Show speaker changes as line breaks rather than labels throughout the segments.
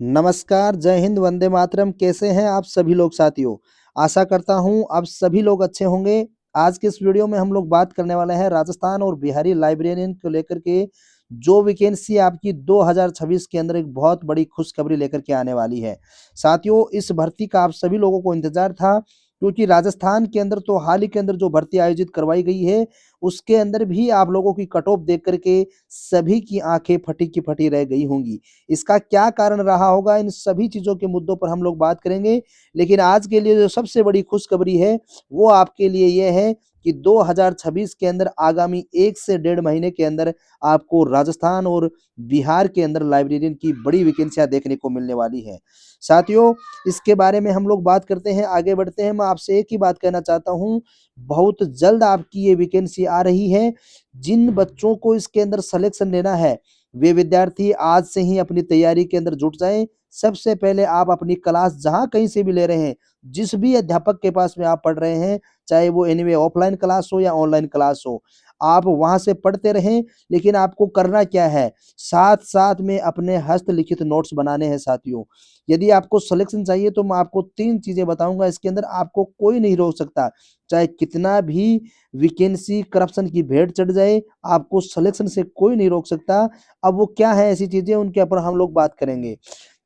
नमस्कार, जय हिंद, वंदे मातरम। कैसे हैं आप सभी लोग साथियों? आशा करता हूँ आप सभी लोग अच्छे होंगे। आज के इस वीडियो में हम लोग बात करने वाले हैं राजस्थान और बिहारी लाइब्रेरियन को लेकर के जो वैकेंसी आपकी 2026 के अंदर एक बहुत बड़ी खुशखबरी लेकर के आने वाली है। साथियों, इस भर्ती का आप सभी लोगों को इंतज़ार था क्योंकि राजस्थान के अंदर तो हाल ही के अंदर जो भर्ती आयोजित करवाई गई है, उसके अंदर भी आप लोगों की कट ऑफ देख कर के सभी की आँखें फटी की फटी रह गई होंगी। इसका क्या कारण रहा होगा, इन सभी चीज़ों के मुद्दों पर हम लोग बात करेंगे। लेकिन आज के लिए जो सबसे बड़ी खुशखबरी है, वो आपके लिए ये है कि 2026 के अंदर आगामी 1 से डेढ़ महीने के अंदर आपको राजस्थान और बिहार के अंदर लाइब्रेरियन की बड़ी वैकेंसियाँ देखने को मिलने वाली हैं। साथियों, इसके बारे में हम लोग बात करते हैं, आगे बढ़ते हैं। मैं आपसे एक ही बात कहना चाहता हूँ, बहुत जल्द आपकी ये वैकेंसी आ रही है। जिन बच्चों को इसके अंदर सलेक्शन लेना है, वे विद्यार्थी आज से ही अपनी तैयारी के अंदर जुट जाएँ। सबसे पहले आप अपनी क्लास जहाँ कहीं से भी ले रहे हैं, जिस भी अध्यापक के पास में आप पढ़ रहे हैं, चाहे वो एनीवे ऑफ़लाइन क्लास हो या ऑनलाइन क्लास हो, आप वहाँ से पढ़ते रहें। लेकिन आपको करना क्या है, साथ-साथ में अपने हस्तलिखित नोट्स बनाने हैं साथियों। यदि आपको सलेक्शन चाहिए तो मैं आपको 3 चीज़ें बताऊँगा, इसके अंदर आपको कोई नहीं रोक सकता। चाहे कितना भी वैकेंसी करप्शन की भेंट चढ़ जाए, आपको सलेक्शन से कोई नहीं रोक सकता। अब वो क्या है ऐसी चीज़ें, उनके ऊपर हम लोग बात करेंगे।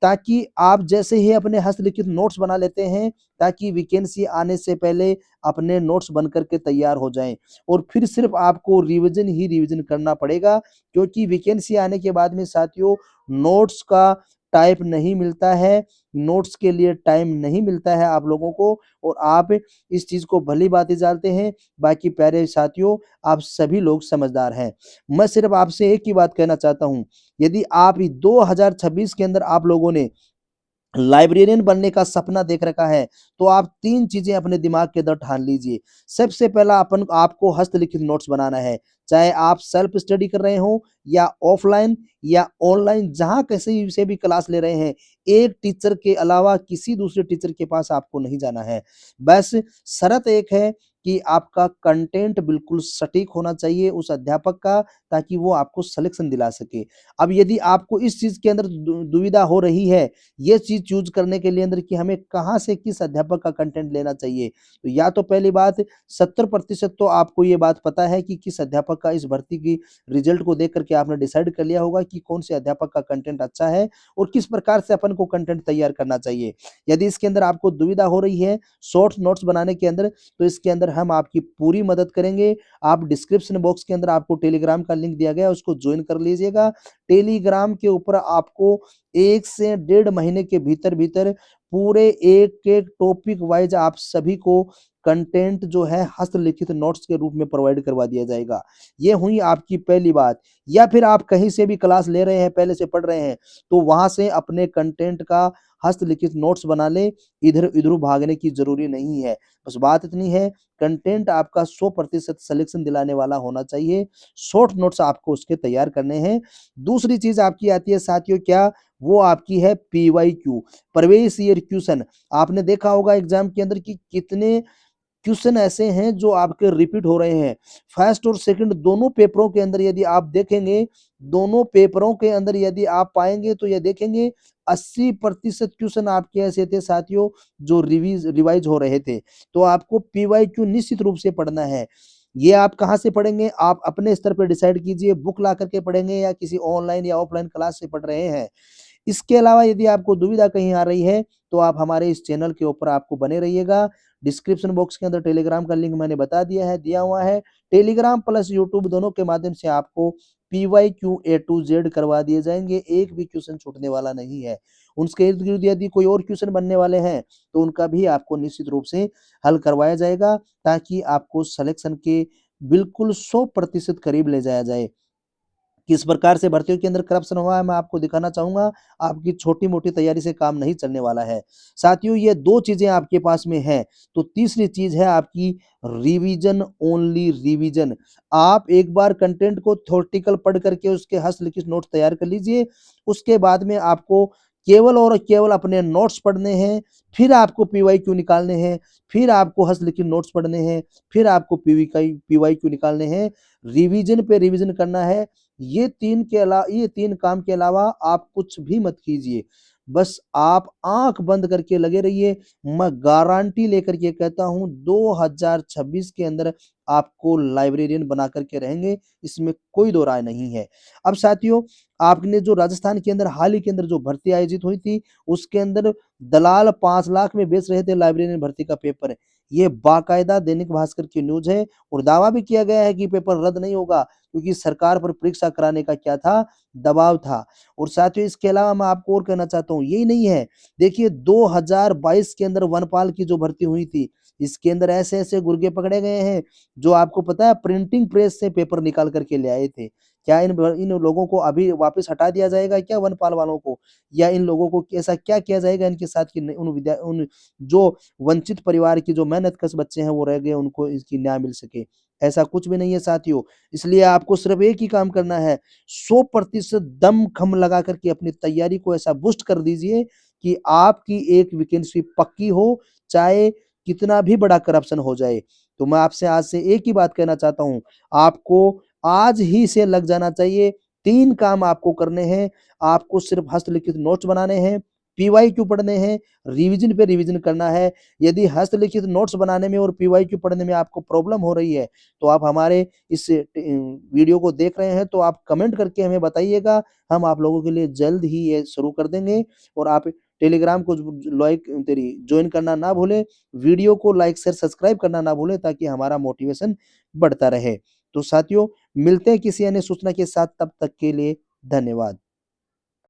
ताकि आप जैसे ही अपने हस्तलिखित नोट्स बना लेते हैं, ताकि वैकेंसी आने से पहले अपने नोट्स बन कर के तैयार हो जाएँ और फिर सिर्फ़ आपको रिविज़न ही रिविज़न करना पड़ेगा, क्योंकि वैकेंसी आने के बाद में साथियों नोट्स का टाइप नहीं मिलता है, नोट्स के लिए टाइम नहीं मिलता है आप लोगों को और आप इस चीज़ को भली-भाँति जानते हैं। बाकी प्यारे साथियों, आप सभी लोग समझदार हैं। मैं सिर्फ़ आपसे एक ही बात कहना चाहता हूँ, यदि आप 2026 के अंदर आप लोगों ने लाइब्रेरियन बनने का सपना देख रखा है, तो आप 3 चीज़ें अपने दिमाग के अंदर ठान लीजिए। सबसे पहला अपन आपको हस्तलिखित नोट्स बनाना है, चाहे आप सेल्फ स्टडी कर रहे हों या ऑफ़लाइन या ऑनलाइन जहाँ कैसे से भी क्लास ले रहे हैं, एक टीचर के अलावा किसी दूसरे टीचर के पास आपको नहीं जाना है। बस शर्त एक है कि आपका कंटेंट बिल्कुल सटीक होना चाहिए उस अध्यापक का, ताकि वो आपको सलेक्शन दिला सके। अब यदि आपको इस चीज़ के अंदर दुविधा हो रही है, ये चीज़ चूज़ करने के लिए अंदर कि हमें कहाँ से किस अध्यापक का कंटेंट लेना चाहिए। तो या तो पहली बात 70% तो आपको ये बात पता है कि किस अध्यापक का इस भर्ती की रिज़ल्ट को देख कर के आपने डिसाइड कर लिया होगा कि कौन से अध्यापक का कंटेंट अच्छा है और किस प्रकार से अपन को कंटेंट तैयार करना चाहिए। यदि इसके अंदर आपको दुविधा हो रही है शॉर्ट नोट्स बनाने के अंदर, तो इसके अंदर हम आपकी पूरी मदद करेंगे। आप डिस्क्रिप्शन बॉक्स के अंदर आपको टेलीग्राम का लिंक दिया गया है, उसको जॉइन कर लीजिएगा। टेलीग्राम के ऊपर आपको 1 से डेढ़ महीने के भीतर-भीतर पूरे एक-एक टॉपिक वाइज़ आप सभी को कंटेंट जो है हस्तलिखित नोट्स के रूप में प्रोवाइड करवा दिया जाएगा। ये हुई आपकी पहली बात। या फिर आप कहीं से भी क्लास ले रहे हैं, पहले से पढ़ रहे हैं, तो वहाँ से अपने कंटेंट का हस्तलिखित नोट्स बना लें, इधर-उधर भागने की ज़रूरी नहीं है। बस बात इतनी है, कंटेंट आपका 100% सिलेक्शन दिलाने वाला होना चाहिए। शॉर्ट नोट्स आपको उसके तैयार करने हैं। दूसरी चीज़ आपकी आती है साथियों क्या, वो आपकी है पीवाईक्यू, प्रीवियस ईयर क्वेश्चन। आपने देखा होगा एग्ज़ाम के अंदर कि कितने क्वेश्चन ऐसे हैं जो आपके रिपीट हो रहे हैं। फर्स्ट और सेकंड दोनों पेपरों के अंदर यदि आप देखेंगे, दोनों पेपरों के अंदर यदि आप पाएँगे तो ये देखेंगे 80% क्वेश्चन आपके ऐसे थे साथियों जो रिवाइज़ हो रहे थे। तो आपको पीवाईक्यू निश्चित रूप से पढ़ना है। ये आप कहाँ से पढ़ेंगे? आप अपने स्तर पे डिसाइड कीजिए, बुक ला कर के पढ़ेंगे या किसी ऑनलाइन या ऑफलाइन क्लास से पढ़ रहे हैं। इसके अलावा यदि आपको दुविधा कहीं आ रही है, तो आप हमारे इस चैनल के ऊपर आपको बने रहिएगा। डिस्क्रिप्शन बॉक्स के अंदर टेलीग्राम का लिंक मैंने बता दिया हुआ है। टेलीग्राम प्लस यूट्यूब दोनों के माध्यम से आपको पीवाईक्यू ए टू ज़ेड करवा दिए जाएँगे, एक भी क्वेश्चन छूटने वाला नहीं है। उसके इर्द-गिर्द यदि कोई और क्वेश्चन बनने वाले हैं, तो उनका भी आपको निश्चित रूप से हल करवाया जाएगा, ताकि आपको सलेक्शन के बिल्कुल 100% करीब ले जाया जाए। किस प्रकार से भर्तियों के अंदर करप्शन हुआ है मैं आपको दिखाना चाहूँगा, आपकी छोटी-मोटी तैयारी से काम नहीं चलने वाला है। साथियों ये 2 चीज़ें आपके पास में हैं, तो तीसरी चीज़ है आपकी रिवीजन ओनली रिवीजन। आप एक बार कंटेंट को थ्योरेटिकल पढ़ करके उसके हस्तलिखित नोट्स तैयार कर लीजिए, उसके बाद में आपको केवल और केवल अपने नोट्स पढ़ने हैं, फिर आपको पीवाईक्यू निकालने हैं, फिर आपको हस्तलिखित नोट्स पढ़ने हैं, फिर आपको पीवाईक्यू निकालने हैं, रिवीजन पे रिवीजन करना है। ये 3 काम के अलावा आप कुछ भी मत कीजिए। बस आप आँख बंद करके लगे रहिए। मैं गारंटी लेकर के कहता हूँ 2026 के अंदर आपको लाइब्रेरियन बना कर के रहेंगे, इसमें कोई दो राय नहीं है। अब साथियों, आपने जो राजस्थान के अंदर हाल ही के अंदर जो भर्ती आयोजित हुई थी, उसके अंदर दलाल 5 लाख में बेच रहे थे लाइब्रेरियन भर्ती का पेपर। ये बाकायदा दैनिक भास्कर की न्यूज़ है और दावा भी किया गया है कि पेपर रद्द नहीं होगा, क्योंकि सरकार पर परीक्षा कराने का क्या था, दबाव था। और साथियों, इसके अलावा मैं आपको और कहना चाहता हूँ, यही नहीं है, देखिए 2022 के अंदर वनपाल की जो भर्ती हुई थी, इसके अंदर ऐसे-ऐसे गुर्गे पकड़े गए हैं, जो आपको पता है प्रिंटिंग प्रेस से पेपर निकाल कर के ले आए थे। क्या इन लोगों को अभी वापस हटा दिया जाएगा क्या वनपाल वालों को? या इन लोगों को ऐसा क्या किया जाएगा इनके साथ कि न उन जो वंचित परिवार की जो मेहनतकश बच्चे हैं वो रह गए, उनको इसकी न्याय मिल सके? ऐसा कुछ भी नहीं है साथियों। इसलिए आपको सिर्फ़ एक ही काम करना है, 100% दम-खम लगा कर के अपनी तैयारी को ऐसा बूस्ट कर दीजिए कि आपकी एक वैकेंसी पक्की हो, चाहे कितना भी बड़ा करप्शन हो जाए। तो मैं आपसे आज से एक ही बात कहना चाहता हूँ, आपको आज ही से लग जाना चाहिए। 3 काम आपको करने हैं, आपको सिर्फ़ हस्तलिखित नोट्स बनाने हैं, पीवाईक्यू पढ़ने हैं, रिवीजन पे रिवीजन करना है। यदि हस्तलिखित नोट्स बनाने में और पीवाईक्यू पढ़ने में आपको प्रॉब्लम हो रही है, तो आप हमारे इस वीडियो को देख रहे हैं, तो आप कमेंट करके हमें बताइएगा। हम आप लोगों के लिए जल्द ही ये शुरू कर देंगे और आप टेलीग्राम को जॉइन करना ना भूलें। वीडियो को लाइक, शेयर, सब्सक्राइब करना ना भूलें, ताकि हमारा मोटिवेशन बढ़ता रहे। तो साथियों, मिलते हैं किसी अन्य सूचना के साथ, तब तक के लिए धन्यवाद।